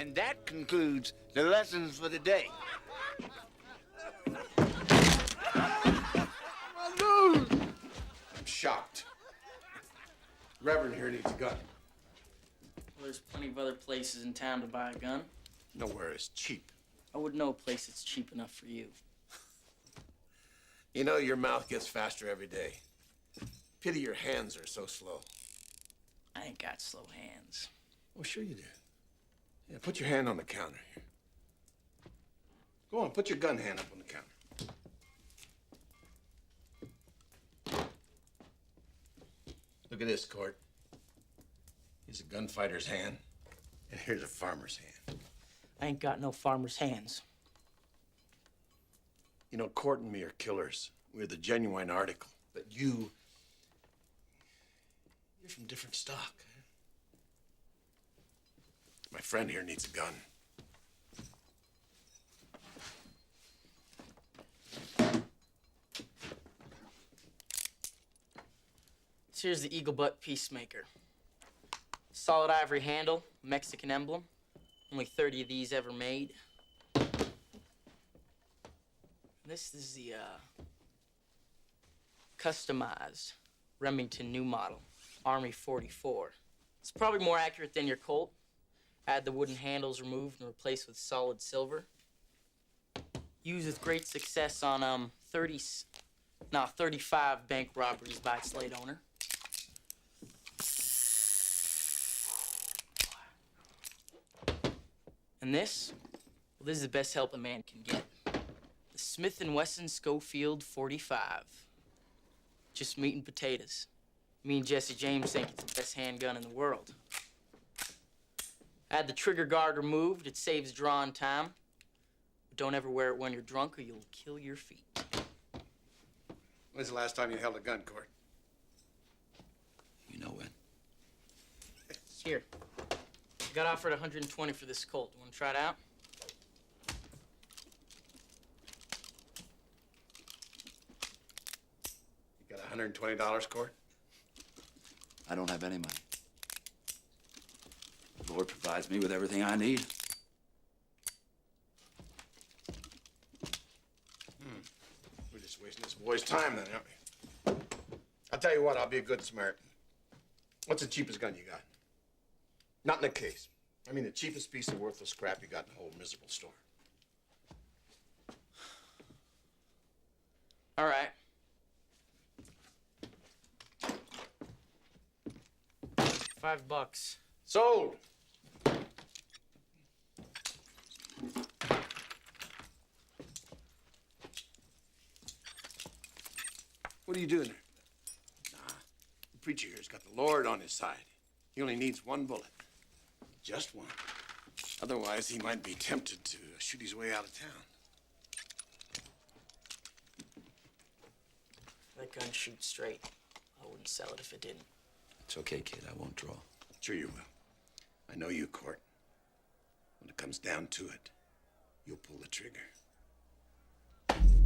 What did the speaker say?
And that concludes the lessons for the day. I'm shocked. Reverend here needs a gun. Well, there's plenty of other places in town to buy a gun. Nowhere is cheap. I would know a place that's cheap enough for you. You know, your mouth gets faster every day. Pity your hands are so slow. I ain't got slow hands. Well, sure you do. Yeah, put your hand on the counter here. Go on, put your gun hand up on the counter. Look at this, Court. Here's a gunfighter's hand, and here's a farmer's hand. I ain't got no farmer's hands. You know, Court and me are killers. We're the genuine article. But you're from different stock. My friend here needs a gun. Here's the Eagle Butt Peacemaker. Solid ivory handle, Mexican emblem. Only 30 of these ever made. This is the customized Remington new model, Army 44. It's probably more accurate than your Colt. Had the wooden handles removed and replaced with solid silver. Used with great success on 35 bank robberies by its late owner. And this, well, this is the best help a man can get. The Smith & Wesson Schofield 45. Just meat and potatoes. Me and Jesse James think it's the best handgun in the world. Had the trigger guard removed, it saves drawing time. But don't ever wear it when you're drunk or you'll kill your feet. When's the last time you held a gun, Court? You know when? Here. I got offered 120 for this Colt. You want to try it out? You got $120, Court? I don't have any money. The Lord provides me with everything I need. We're just wasting this boy's time then, aren't we? I'll tell you what, I'll be a good Samaritan. What's the cheapest gun you got? Not in the case. I mean the cheapest piece of worthless crap you got in the whole miserable store. All right. $5. Sold! What are you doing there? Nah, the preacher here's got the Lord on his side. He only needs one bullet. Just one. Otherwise, he might be tempted to shoot his way out of town. That gun shoots straight. I wouldn't sell it if it didn't. It's okay, kid. I won't draw. Sure you will. I know you, Court. When it comes down to it, you'll pull the trigger.